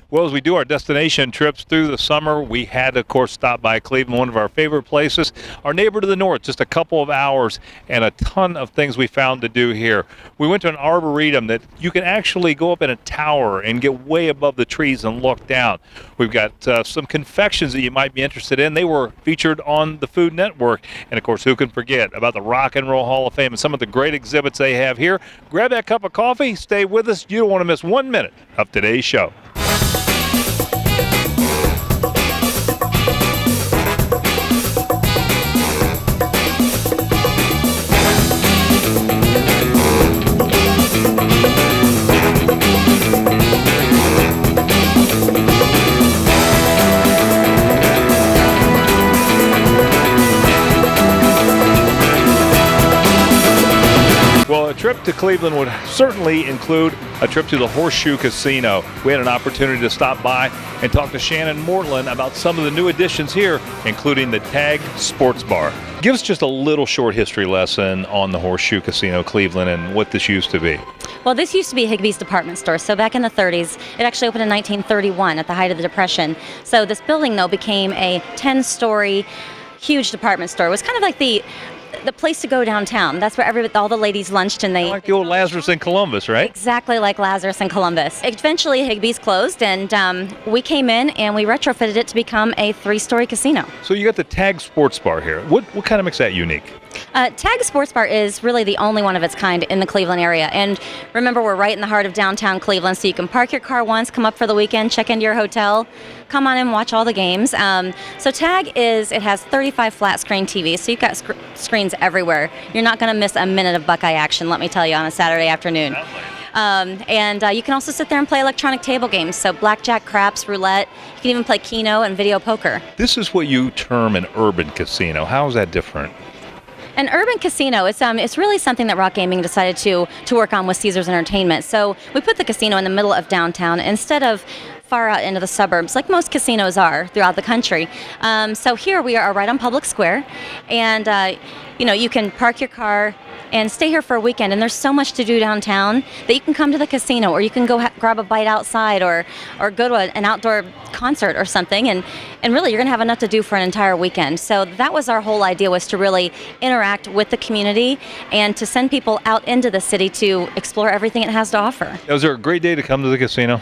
Well, as we do our destination trips through the summer, we had to, of course, stop by Cleveland, one of our favorite places. Our neighbor to the north, just a couple of hours, and a ton of things we found to do here. We went to an arboretum that you can actually go up in a tower and get way above the trees and look down. We've got some confections that you might be interested in. They were featured on the Food Network. And, of course, who can forget about the Rock and Roll Hall of Fame and some of the great exhibits they have here. Grab that cup of coffee. Stay with us. You don't want to miss 1 minute of today's show. Well, a trip to Cleveland would certainly include a trip to the Horseshoe Casino. We had an opportunity to stop by and talk to Shannon Mortland about some of the new additions here, including the Tag Sports Bar. Give us just a little short history lesson on the Horseshoe Casino Cleveland and what this used to be. Well, this used to be Higbee's department store. So back in the 30s, it actually opened in 1931 at the height of the Depression. So this building, though, became a 10-story, huge department store. It was kind of like the place to go downtown. That's where all the ladies lunched, and they... Like the old Lazarus in Columbus, right? Exactly like Lazarus in Columbus. Eventually, Higbee's closed, and we came in and we retrofitted it to become a 3-story casino. So you got the Tag Sports Bar here. What kind of makes that unique? Tag Sports Bar is really the only one of its kind in the Cleveland area. And remember, we're right in the heart of downtown Cleveland, so you can park your car once, come up for the weekend, check into your hotel, come on and watch all the games. So Tag it has 35 flat screen TVs, so you've got screens everywhere. You're not going to miss a minute of Buckeye action, let me tell you, on a Saturday afternoon. And you can also sit there and play electronic table games, so blackjack, craps, roulette. You can even play Keno and video poker. This is what you term an urban casino. How is that different? An urban casino, it's really something that Rock Gaming decided to work on with Caesars Entertainment. So we put the casino in the middle of downtown instead of far out into the suburbs, like most casinos are throughout the country. So here we are right on Public Square, and you can park your car and stay here for a weekend, and there's so much to do downtown that you can come to the casino, or you can go grab a bite outside, or go to an outdoor concert or something, and really you're going to have enough to do for an entire weekend. So that was our whole idea, was to really interact with the community and to send people out into the city to explore everything it has to offer. Was there a great day to come to the casino?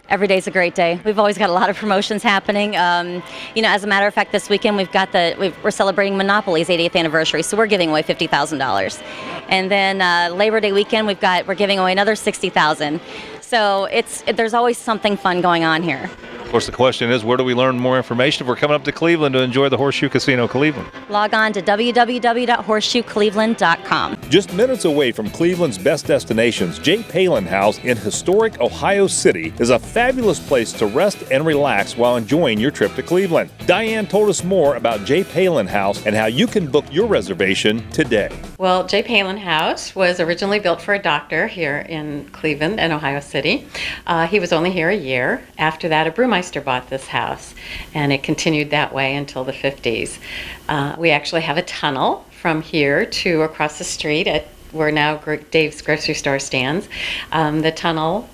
Every day's a great day. We've always got a lot of promotions happening. As a matter of fact, this weekend we're celebrating Monopoly's 80th anniversary, so we're giving away $50,000. And then Labor Day weekend, we're giving away another $60,000. So there's always something fun going on here. Of course, the question is, where do we learn more information if we're coming up to Cleveland to enjoy the Horseshoe Casino Cleveland? Log on to www.horseshoecleveland.com. Just minutes away from Cleveland's best destinations, J. Palin House in historic Ohio City is a fabulous place to rest and relax while enjoying your trip to Cleveland. Diane told us more about J. Palin House and how you can book your reservation today. Well, J. Palin House was originally built for a doctor here in Cleveland and Ohio City. He was only here a year. After that, a brewmeister bought this house, and it continued that way until the 50s. We actually have a tunnel from here to across the street at where now Dave's grocery store stands. The tunnel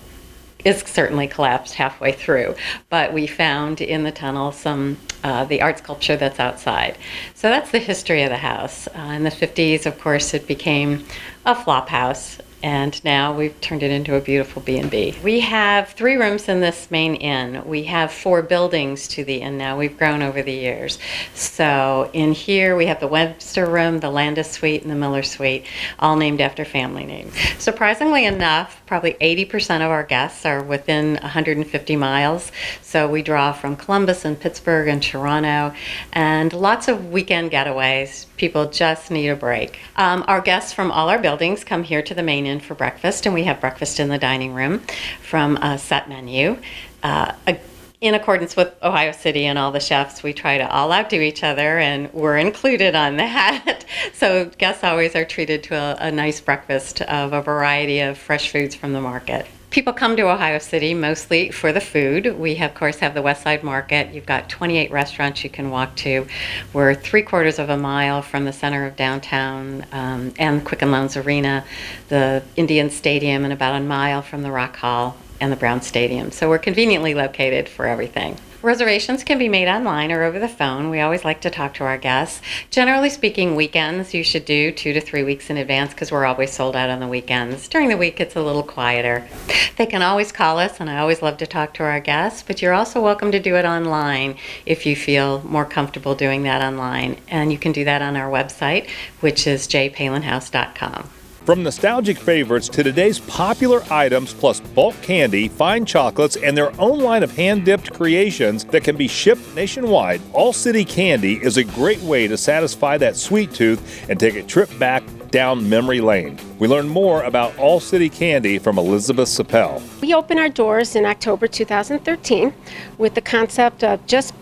is certainly collapsed halfway through, but we found in the tunnel the art sculpture that's outside. So that's the history of the house. In the 50s, of course, it became a flop house, and now we've turned it into a beautiful B&B. We have 3 rooms in this main inn. We have 4 buildings to the inn now. We've grown over the years. So in here we have the Webster room, the Landis suite, and the Miller suite, all named after family names. Surprisingly enough, probably 80% of our guests are within 150 miles. So we draw from Columbus and Pittsburgh and Toronto, and lots of weekend getaways. People just need a break. Our guests from all our buildings come here to the main inn for breakfast, and we have breakfast in the dining room from a set menu. In accordance with Ohio City and all the chefs, we try to all outdo each other, and we're included on that. So guests always are treated to a nice breakfast of a variety of fresh foods from the market. People come to Ohio City mostly for the food. We, of course, have the West Side Market. You've got 28 restaurants you can walk to. We're 3/4 of a mile from the center of downtown and Quicken Loans Arena, the Indian Stadium, and about a mile from the Rock Hall. and the Brown Stadium. So we're conveniently located for everything. Reservations can be made online or over the phone. We always like to talk to our guests. Generally speaking, weekends you should do 2 to 3 weeks in advance because we're always sold out on the weekends. During the week, it's a little quieter. They can always call us, and I always love to talk to our guests, but you're also welcome to do it online if you feel more comfortable doing that online. And you can do that on our website, which is jpalinhouse.com. From nostalgic favorites to today's popular items, plus bulk candy, fine chocolates, and their own line of hand-dipped creations that can be shipped nationwide, All City Candy is a great way to satisfy that sweet tooth and take a trip back down memory lane. We learn more about All City Candy from Elizabeth Sapel. We opened our doors in October 2013 with the concept of just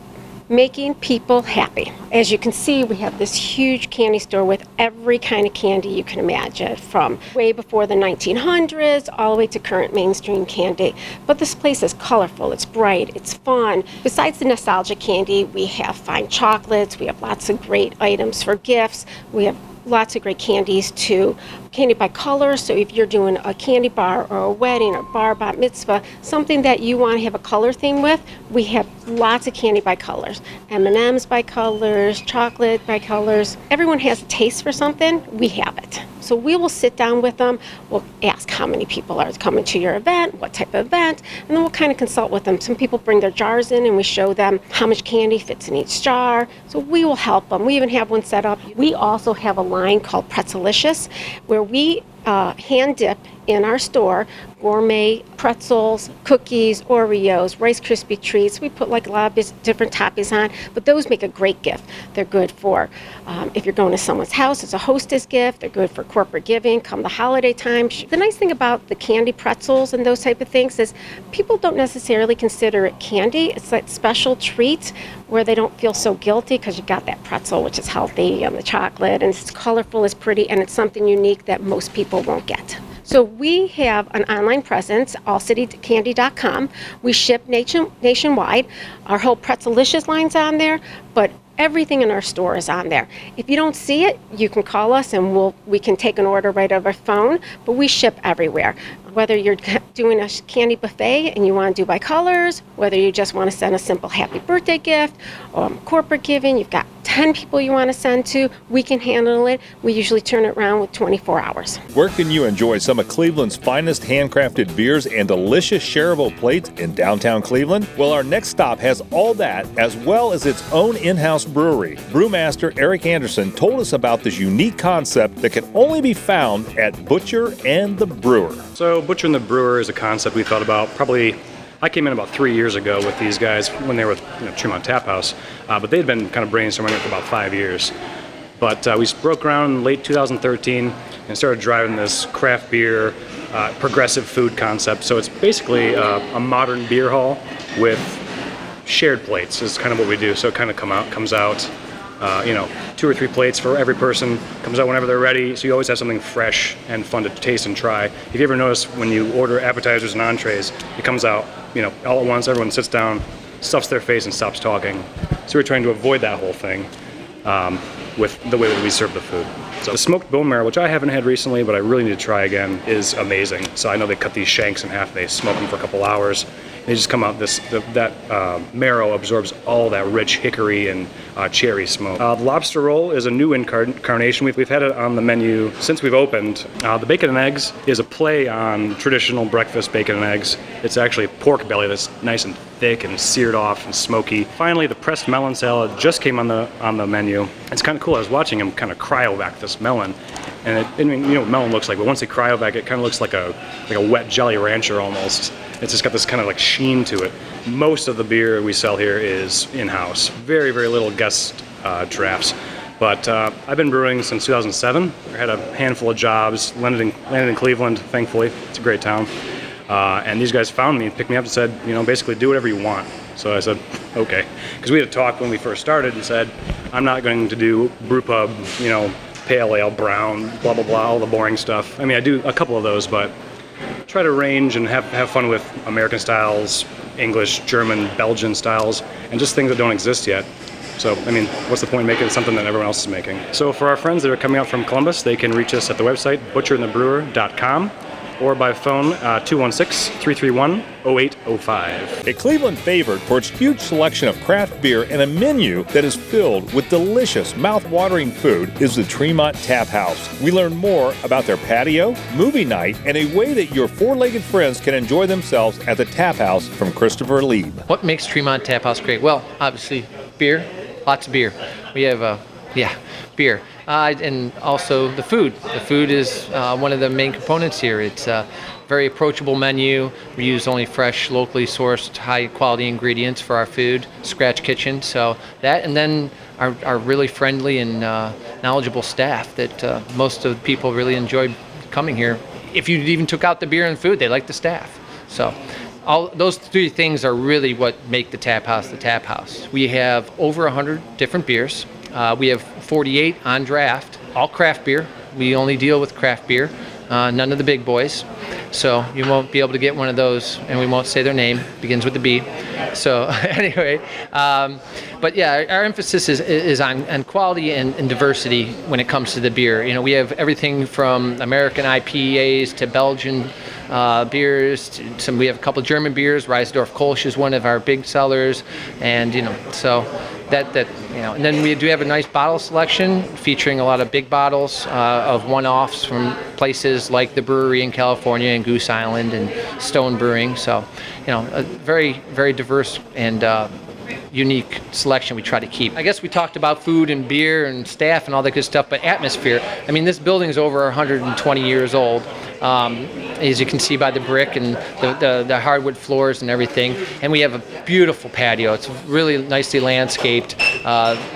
making people happy. As you can see, we have this huge candy store with every kind of candy you can imagine, from way before the 1900s all the way to current mainstream candy. But this place is colorful, it's bright, it's fun. Besides the nostalgia candy, we have fine chocolates, we have lots of great items for gifts, we have lots of great candies too. Candy by color, so if you're doing a candy bar or a wedding or bar, bat mitzvah, something that you want to have a color theme with, we have lots of candy by colors. M&Ms by colors, chocolate by colors. Everyone has a taste for something, we have it. So we will sit down with them, we'll ask how many people are coming to your event, what type of event, and then we'll kind of consult with them. Some people bring their jars in and we show them how much candy fits in each jar, so we will help them. We even have one set up. We also have a line called Pretzelicious, where we hand dip in our store gourmet pretzels, cookies, Oreos, Rice Krispie treats. We put like a lot of different toppings on, but those make a great gift. They're good for if you're going to someone's house, it's a hostess gift. They're good for corporate giving come the holiday time. The nice thing about the candy pretzels and those type of things is people don't necessarily consider it candy. It's that special treat where they don't feel so guilty because you got that pretzel, which is healthy, and the chocolate, and it's colorful, it's pretty, and it's something unique that most people won't get. So we have an online presence, allcitycandy.com. We ship nationwide. Our whole Pretzelicious line's on there, but everything in our store is on there. If you don't see it, you can call us and we can take an order right over phone, but we ship everywhere. Whether you're doing a candy buffet and you want to do by colors, whether you just want to send a simple happy birthday gift, or corporate giving, you've got 10 people you want to send to, we can handle it. We usually turn it around with 24 hours. Where can you enjoy some of Cleveland's finest handcrafted beers and delicious shareable plates in downtown Cleveland? Well, our next stop has all that, as well as its own in-house brewery. Brewmaster Eric Anderson told us about this unique concept that can only be found at Butcher and the Brewer. So Butcher and the Brewer is a concept we thought about I came in about 3 years ago with these guys when they were with Tremont Tap House, but they'd been kind of brainstorming it for about 5 years. But we broke ground in late 2013 and started driving this craft beer, progressive food concept. So it's basically a modern beer hall with shared plates is kind of what we do. So it kind of comes out 2 or 3 plates for every person, comes out whenever they're ready, so you always have something fresh and fun to taste and try. If you ever notice when you order appetizers and entrees, it comes out, all at once, everyone sits down, stuffs their face and stops talking. So we're trying to avoid that whole thing with the way that we serve the food. So the smoked bone marrow, which I haven't had recently, but I really need to try again, is amazing. So I know they cut these shanks in half, they smoke them for a couple hours. They just come out, that marrow absorbs all that rich hickory and cherry smoke. The lobster roll is a new incarnation. We've had it on the menu since we've opened. The bacon and eggs is a play on traditional breakfast bacon and eggs. It's actually pork belly that's nice and thick and seared off and smoky. Finally, the pressed melon salad just came on the menu. It's kind of cool. I was watching him kind of cryovac this melon. And what melon looks like, but once they cryovac it kind of looks like a wet Jolly Rancher almost. It's just got this kind of like sheen to it. Most of the beer we sell here is in-house. Very, very little guest drafts. But I've been brewing since 2007. I had a handful of jobs, landed in Cleveland, thankfully. It's a gret town. And these guys found me, picked me up and said, basically do whatever you want. So I said, okay. Because we had a talk when we first started and said, I'm not going to do brew pub, pale ale, brown, blah, blah, blah, all the boring stuff. I do a couple of those, but try to range and have fun with American styles, English, German, Belgian styles, and just things that don't exist yet. So, what's the point in making something that everyone else is making? So for our friends that are coming out from Columbus, they can reach us at the website, butcherandthebrewer.com. or by phone 216-331-0805. A Cleveland favorite for its huge selection of craft beer and a menu that is filled with delicious, mouth-watering food is the Tremont Tap House. We learn more about their patio, movie night, and a way that your four-legged friends can enjoy themselves at the Tap House from Christopher Lieb. What makes Tremont Tap House great? Well, obviously, beer, lots of beer. We have, beer. And also the food. The food is one of the main components here. It's a very approachable menu. We use only fresh, locally sourced, high-quality ingredients for our food, scratch kitchen. So that, and then our really friendly and knowledgeable staff that most of the people really enjoy coming here. If you even took out the beer and food, they like the staff. So all those three things are really what make the Tap House the Tap House. We have over 100 different beers. We have 48 on draft, all craft beer. We only deal with craft beer, none of the big boys. So you won't be able to get one of those, and we won't say their name. Begins with the B. So anyway, but yeah, our emphasis is on quality and diversity when it comes to the beer. You know, we have everything from American IPAs to Belgian beers. We have a couple German beers. Reisdorf Kolsch is one of our big sellers, and so that and then we do have a nice bottle selection featuring a lot of big bottles of one-offs from places like the brewery in California and Goose Island and Stone Brewing. So a very, very diverse and unique selection we try to keep. I guess we talked about food and beer and staff and all that good stuff, but atmosphere. I mean, this building is over 120 years old. As you can see by the brick and the hardwood floors and everything. And we have a beautiful patio. It's really nicely landscaped,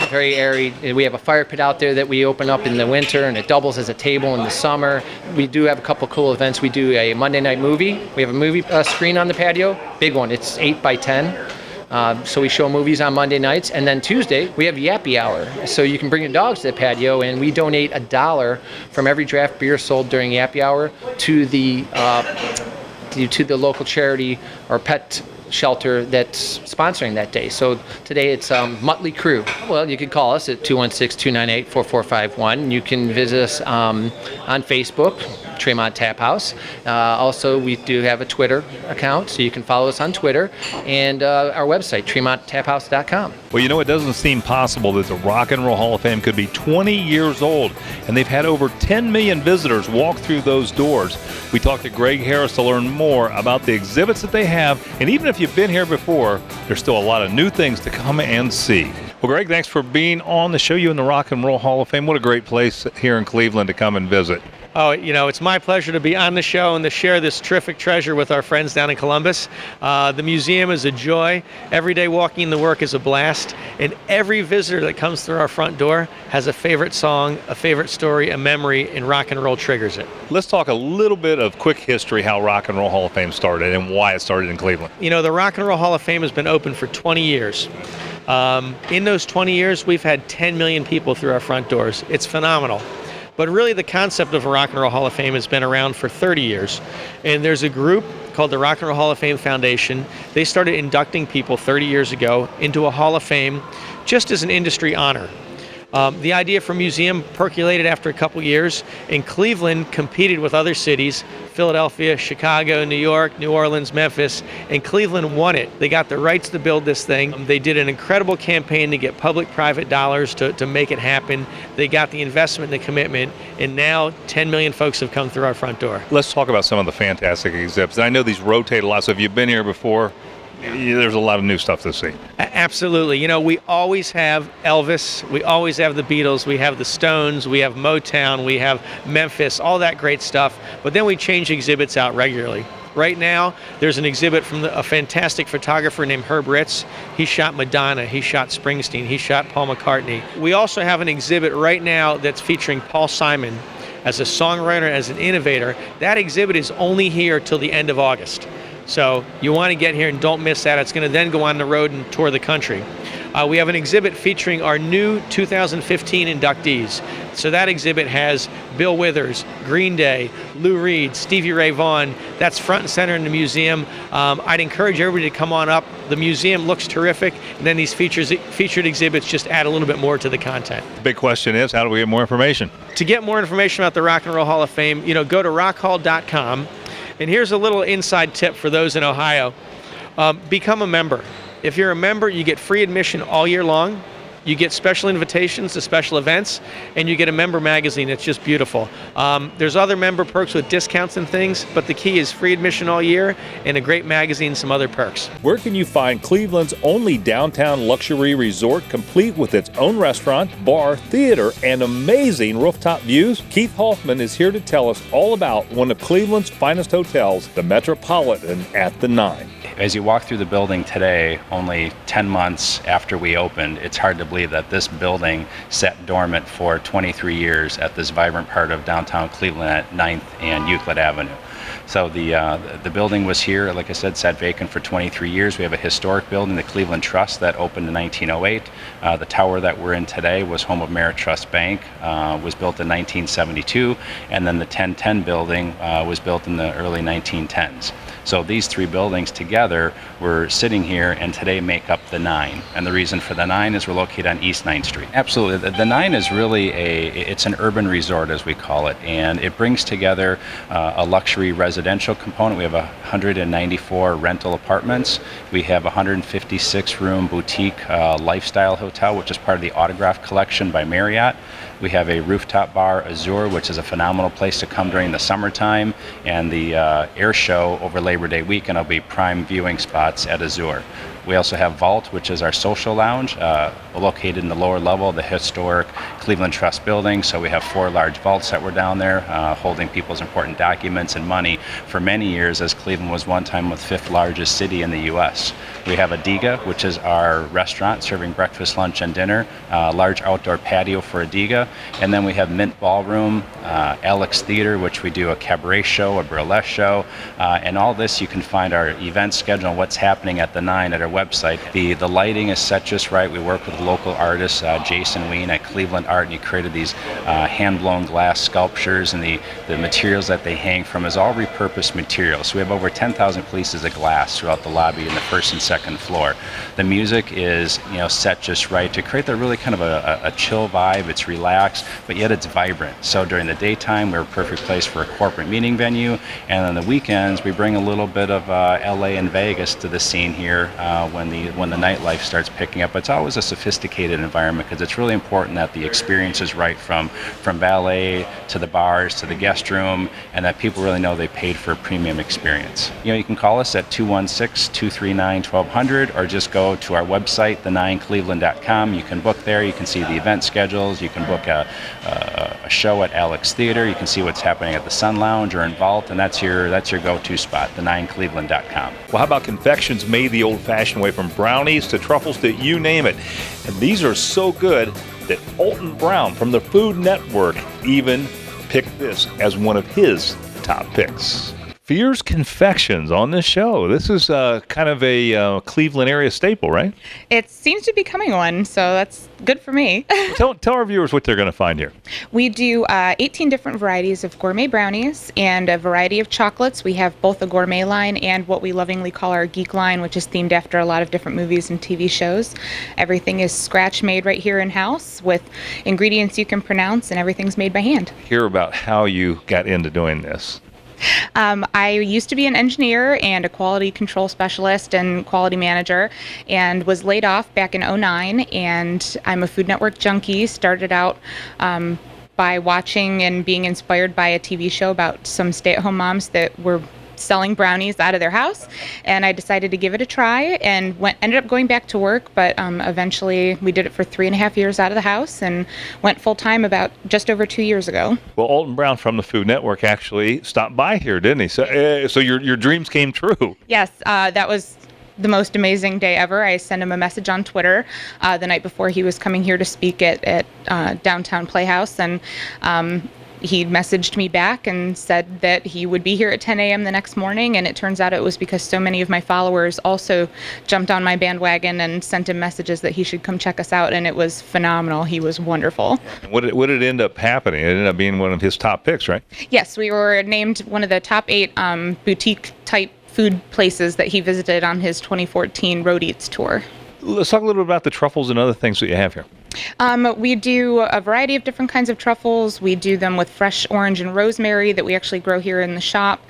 very airy. We have a fire pit out there that we open up in the winter, and it doubles as a table in the summer. We do have a couple cool events. We do a Monday night movie. We have a movie screen on the patio, big one. It's 8 by 10. So we show movies on Monday nights, and then Tuesday we have Yappy Hour. So you can bring your dogs to the patio, and we donate $1 from every draft beer sold during Yappy Hour to the local charity or pet shelter that's sponsoring that day. So today it's Muttley Crew. Well, you can call us at 216-298-4451. You can visit us on Facebook, Tremont Tap House. Also, we do have a Twitter account, so you can follow us on Twitter, and our website, TremontTapHouse.com. Well, it doesn't seem possible that the Rock and Roll Hall of Fame could be 20 years old, and they've had over 10 million visitors walk through those doors. We talked to Greg Harris to learn more about the exhibits that they have, and even if you've been here before, there's still a lot of new things to come and see. Well, Greg, thanks for being on the show. You in the Rock and Roll Hall of Fame. What a great place here in Cleveland to come and visit. Oh, it's my pleasure to be on the show and to share this terrific treasure with our friends down in Columbus. The museum is a joy. Every day walking the work is a blast. And every visitor that comes through our front door has a favorite song, a favorite story, a memory, and rock and roll triggers it. Let's talk a little bit of quick history, how Rock and Roll Hall of Fame started and why it started in Cleveland. The Rock and Roll Hall of Fame has been open for 20 years. In those 20 years, we've had 10 million people through our front doors. It's phenomenal. But really, the concept of a Rock and Roll Hall of Fame has been around for 30 years. And there's a group called the Rock and Roll Hall of Fame Foundation. They started inducting people 30 years ago into a Hall of Fame just as an industry honor. The idea for a museum percolated after a couple years, and Cleveland competed with other cities, Philadelphia, Chicago, New York, New Orleans, Memphis, and Cleveland won it. They got the rights to build this thing. They did an incredible campaign to get public-private dollars to make it happen. They got the investment and the commitment, and now 10 million folks have come through our front door. Let's talk about some of the fantastic exhibits. And I know these rotate a lot, so if you've been here before, there's a lot of new stuff to see. Absolutely. We always have Elvis, we always have the Beatles, we have the Stones, we have Motown, we have Memphis, all that great stuff. But then we change exhibits out regularly. Right now, there's an exhibit from a fantastic photographer named Herb Ritz. He shot Madonna, he shot Springsteen, he shot Paul McCartney. We also have an exhibit right now that's featuring Paul Simon as a songwriter, as an innovator. That exhibit is only here till the end of August. So you want to get here and don't miss that. It's going to then go on the road and tour the country. We have an exhibit featuring our new 2015 inductees. So that exhibit has Bill Withers, Green Day, Lou Reed, Stevie Ray Vaughan. That's front and center in the museum. I'd encourage everybody to come on up. The museum looks terrific, and then these featured exhibits just add a little bit more to the content. The big question is, how do we get more information? To get more information about the Rock and Roll Hall of Fame, go to rockhall.com. And here's a little inside tip for those in Ohio. Become a member. If you're a member, you get free admission all year long. You get special invitations to special events, and you get a member magazine. It's just beautiful. There's other member perks with discounts and things, but the key is free admission all year and a great magazine, some other perks. Where can you find Cleveland's only downtown luxury resort, complete with its own restaurant, bar, theater, and amazing rooftop views? Keith Hoffman is here to tell us all about one of Cleveland's finest hotels, the Metropolitan at the 9. As you walk through the building today, only 10 months after we opened, it's hard to believe that this building sat dormant for 23 years at this vibrant part of downtown Cleveland at 9th and Euclid Avenue. So the building was here, like I said, sat vacant for 23 years. We have a historic building, the Cleveland Trust, that opened in 1908. The tower that we're in today was home of Merit Trust Bank, was built in 1972, and then the 1010 building was built in the early 1910s. So these three buildings together were sitting here and today make up the 9. And the reason for the 9 is we're located on East 9th Street. Absolutely. The 9 is really it's an urban resort, as we call it, and it brings together a luxury residential component. We have 194 rental apartments. We have a 156-room boutique lifestyle hotel, which is part of the Autograph Collection by Marriott. We have a rooftop bar, Azure, which is a phenomenal place to come during the summertime, and the air show over Labor Day weekend will be prime viewing spots at Azure. We also have Vault, which is our social lounge, located in the lower level of the historic Cleveland Trust building. So we have 4 large vaults that were down there holding people's important documents and money for many years, as Cleveland was one time the 5th largest city in the U.S. We have Adiga, which is our restaurant serving breakfast, lunch, and dinner, large outdoor patio for Adiga. And then we have Mint Ballroom, Alex Theater, which we do a cabaret show, a burlesque show, and all this you can find our event schedule and what's happening at the 9 at our website. The lighting is set just right. We work with local artists, Jason Ween at Cleveland Art, and he created these hand-blown glass sculptures, and the materials that they hang from is all repurposed materials. So we have over 10,000 pieces of glass throughout the lobby and the first and second floor. The music is set just right to create that really kind of a chill vibe. It's relaxed, but yet it's vibrant. So during the daytime, we're a perfect place for a corporate meeting venue, and on the weekends, we bring a little bit of LA and Vegas to the scene here when the nightlife starts picking up. It's always a sophisticated environment because it's really important that the experience is right from ballet to the bars to the guest room, and that people really know they paid for a premium experience. You can call us at 216-239-1200 or just go to our website, the9cleveland.com. You can book there. You can see the event schedules. You can book a show at Alex Theater. You can see what's happening at the Sun Lounge or in Vault, and that's your go-to spot, the9cleveland.com. Well, how about confections made the old-fashioned way, from brownies to truffles to you name it? And these are so good that Alton Brown from the Food Network even picked this as one of his top picks. Fierce Confections on this show. This is kind of a Cleveland area staple, right? It seems to be becoming one, so that's good for me. Tell our viewers what they're going to find here. We do 18 different varieties of gourmet brownies and a variety of chocolates. We have both a gourmet line and what we lovingly call our geek line, which is themed after a lot of different movies and TV shows. Everything is scratch made right here in-house with ingredients you can pronounce, and everything's made by hand. Hear about how you got into doing this. I used to be an engineer and a quality control specialist and quality manager, and was laid off back in '09, and I'm a Food Network junkie. Started out by watching and being inspired by a TV show about some stay-at-home moms that were selling brownies out of their house, and I decided to give it a try and ended up going back to work, but eventually we did it for 3.5 years out of the house and went full-time about just over 2 years ago. Well, Alton Brown from the Food Network actually stopped by here, didn't he? So your dreams came true. Yes, that was the most amazing day ever. I sent him a message on Twitter the night before he was coming here to speak at Downtown Playhouse, and he messaged me back and said that he would be here at 10 a.m. the next morning, and it turns out it was because so many of my followers also jumped on my bandwagon and sent him messages that he should come check us out, and it was phenomenal. He was wonderful. What did end up happening? It ended up being one of his top picks, right? Yes, we were named one of the top 8 boutique-type food places that he visited on his 2014 Road Eats tour. Let's talk a little bit about the truffles and other things that you have here. We do a variety of different kinds of truffles. We do them with fresh orange and rosemary that we actually grow here in the shop.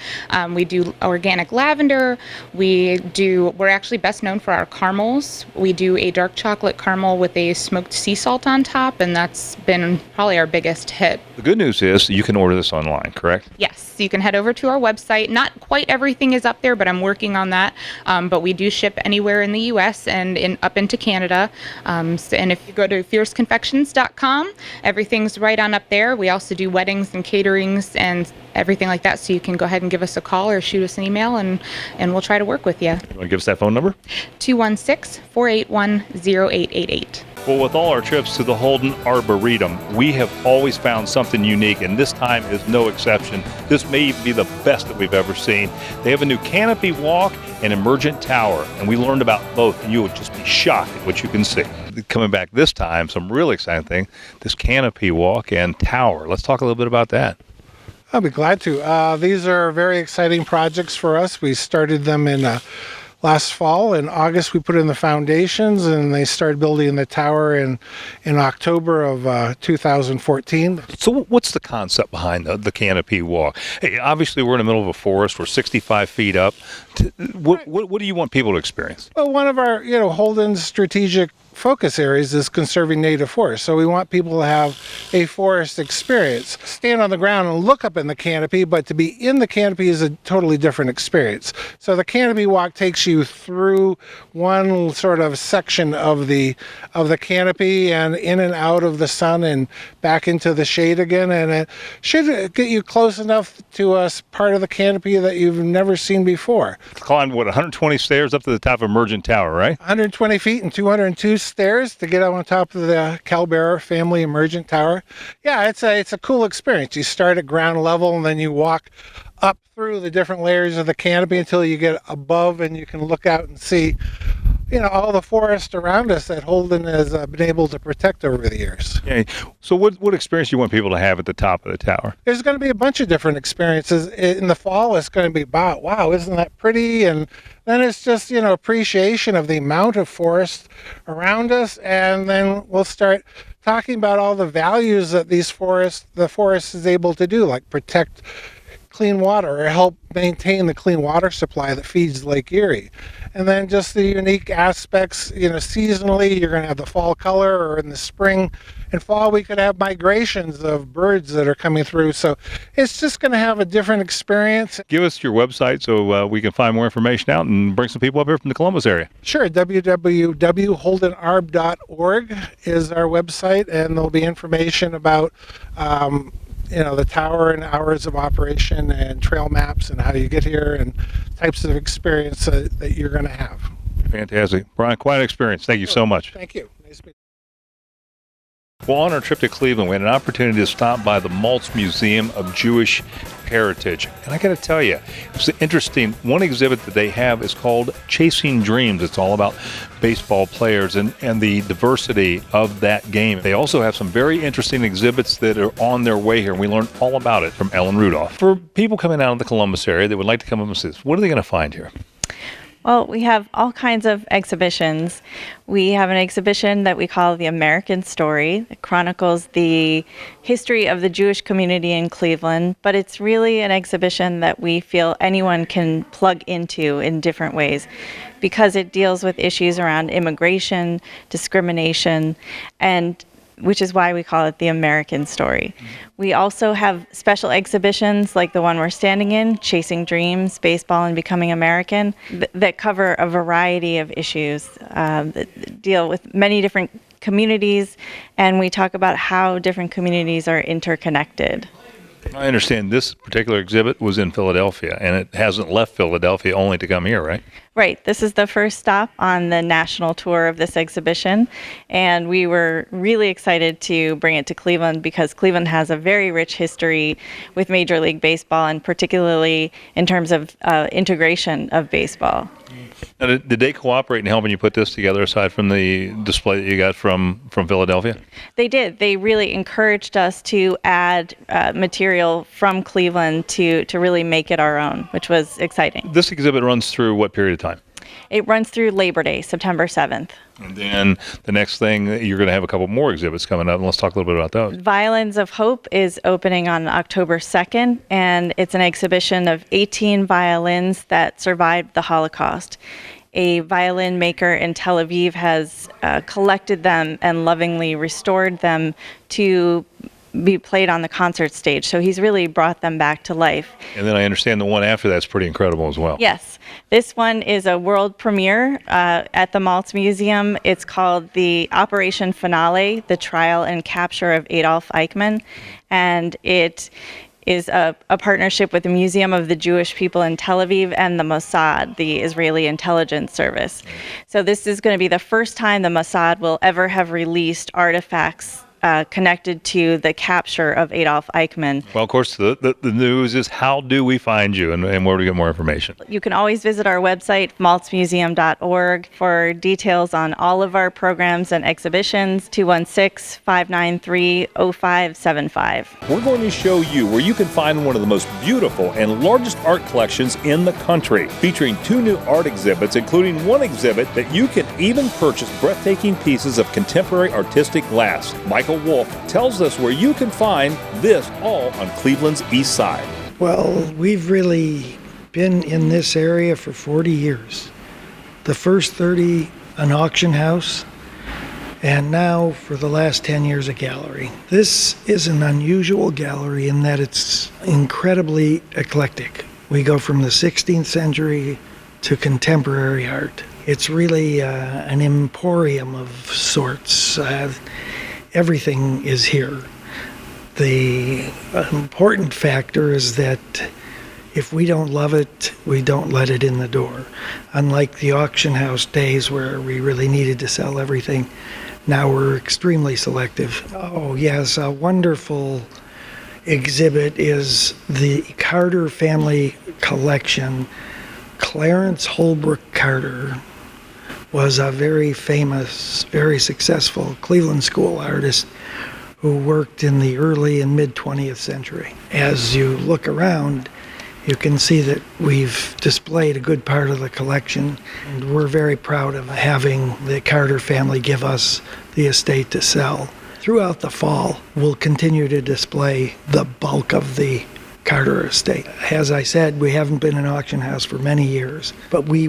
We do organic lavender. We're actually best known for our caramels. We do a dark chocolate caramel with a smoked sea salt on top, and that's been probably our biggest hit. The good news is you can order this online, correct? Yes, you can head over to our website. Not quite everything is up there, but I'm working on that. But we do ship anywhere in the U.S. and up into Canada. And if you go to fierceconfections.com, everything's right on up there. We also do weddings and caterings and everything like that, so you can go ahead and give us a call or shoot us an email, and we'll try to work with you. You want to give us that phone number? 216-481-0888. Well, with all our trips to the Holden Arboretum, we have always found something unique, and this time is no exception. This may even be the best that we've ever seen. They have a new canopy walk and emergent tower, and we learned about both, and you will just be shocked at what you can see. Coming back this time, some really exciting thing, this canopy walk and tower. Let's talk a little bit about that. I'll be glad to. These are very exciting projects for us. We started them in last fall. In August, we put in the foundations, and they started building the tower in October of 2014. So what's the concept behind the canopy walk? Hey, obviously, we're in the middle of a forest. We're 65 feet up. What do you want people to experience? Well, one of our, Holden's strategic focus areas is conserving native forests. So we want people to have a forest experience. Stand on the ground and look up in the canopy, but to be in the canopy is a totally different experience. So the canopy walk takes you through one sort of section of the canopy and in and out of the sun and back into the shade again. And it should get you close enough to a part of the canopy that you've never seen before. Climbed, 120 stairs up to the top of Emergent Tower, right? 120 feet and 202 stairs to get on top of the Calbera family Emergent Tower. Yeah, it's a cool experience. You start at ground level and then you walk up through the different layers of the canopy until you get above, and you can look out and see, all the forest around us that Holden has been able to protect over the years. Yeah. So what experience do you want people to have at the top of the tower? There's going to be a bunch of different experiences. In the fall, it's going to be about, wow, isn't that pretty? And then it's just, appreciation of the amount of forest around us. And then we'll start talking about all the values that the forest is able to do, like protect clean water or help maintain the clean water supply that feeds Lake Erie. And then just the unique aspects, seasonally, you're going to have the fall color, or in the spring and fall, we could have migrations of birds that are coming through. So it's just going to have a different experience. Give us your website so we can find more information out and bring some people up here from the Columbus area. Sure. www.holdenarb.org is our website, and there'll be information about the tower and hours of operation and trail maps and how you get here and types of experience that you're going to have. Fantastic. Brian, quite an experience. Thank you so much. Thank you. Nice to meet you. Well, on our trip to Cleveland, we had an opportunity to stop by the Maltz Museum of Jewish Heritage. And I got to tell you, it's interesting. One exhibit that they have is called Chasing Dreams. It's all about baseball players and the diversity of that game. They also have some very interesting exhibits that are on their way here, and we learned all about it from Ellen Rudolph. For people coming out of the Columbus area that would like to come up and see this, what are they going to find here? Well, we have all kinds of exhibitions. We have an exhibition that we call The American Story. It chronicles the history of the Jewish community in Cleveland, but it's really an exhibition that we feel anyone can plug into in different ways because it deals with issues around immigration, discrimination, and which is why we call it The American Story. We also have special exhibitions like the one we're standing in, Chasing Dreams, Baseball and Becoming American, that cover a variety of issues that deal with many different communities, and we talk about how different communities are interconnected. I understand this particular exhibit was in Philadelphia, and it hasn't left Philadelphia only to come here, right? Right. This is the first stop on the national tour of this exhibition, and we were really excited to bring it to Cleveland because Cleveland has a very rich history with Major League Baseball, and particularly in terms of integration of baseball. Now, did they cooperate in helping you put this together aside from the display that you got from Philadelphia? They did. They really encouraged us to add material from Cleveland to really make it our own, which was exciting. This exhibit runs through what period of time? It runs through Labor Day, September 7th. And then the next thing, you're going to have a couple more exhibits coming up, and let's talk a little bit about those. Violins of Hope is opening on October 2nd, and it's an exhibition of 18 violins that survived the Holocaust. A violin maker in Tel Aviv has collected them and lovingly restored them to be played on the concert stage. So he's really brought them back to life. And then I understand the one after that's pretty incredible as well. Yes. This one is a world premiere at the Maltz Museum. It's called the Operation Finale, The Trial and Capture of Adolf Eichmann. And it is a partnership with the Museum of the Jewish People in Tel Aviv and the Mossad, the Israeli intelligence service. So this is going to be the first time the Mossad will ever have released artifacts connected to the capture of Adolf Eichmann. Well, of course, the news is, how do we find you, and where do we get more information? You can always visit our website, maltzmuseum.org, for details on all of our programs and exhibitions, 216-593-0575. We're going to show you where you can find one of the most beautiful and largest art collections in the country, featuring 2 new art exhibits, including one exhibit that you can even purchase breathtaking pieces of contemporary artistic glass. Michael Wolf tells us where you can find this, all on Cleveland's East Side. Well, we've really been in this area for 40 years. The first 30, an auction house, and now for the last 10 years, a gallery. This is an unusual gallery in that it's incredibly eclectic. We go from the 16th century to contemporary art. It's really an emporium of sorts. Everything is here. The important factor is that if we don't love it, we don't let it in the door. Unlike the auction house days where we really needed to sell everything, now we're extremely selective. Oh yes, a wonderful exhibit is the Carter family collection. Clarence Holbrook Carter was a very famous, very successful Cleveland school artist who worked in the early and mid 20th century. As you look around, you can see that we've displayed a good part of the collection, and we're very proud of having the Carter family give us the estate to sell. Throughout the fall, we'll continue to display the bulk of the Carter estate. As I said, we haven't been an auction house for many years, but we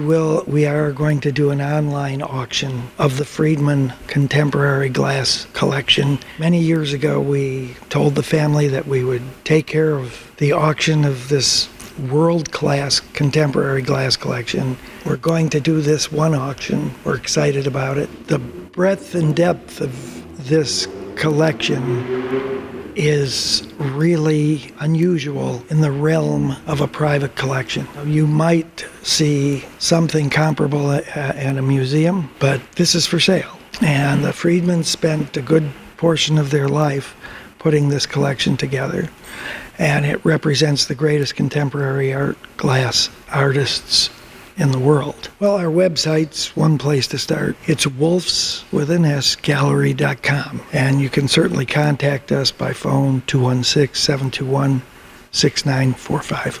are going to do an online auction of the Friedman contemporary glass collection. Many years ago, we told the family that we would take care of the auction of this world-class contemporary glass collection. We're going to do this one auction. We're excited about it. The breadth and depth of this collection is really unusual in the realm of a private collection. You might see something comparable at a museum, but this is for sale. And the Friedmans spent a good portion of their life putting this collection together, and it represents the greatest contemporary art glass artists in the world. Well, our website's one place to start. It's wolfsgallery.com, and you can certainly contact us by phone, 216-721-6945.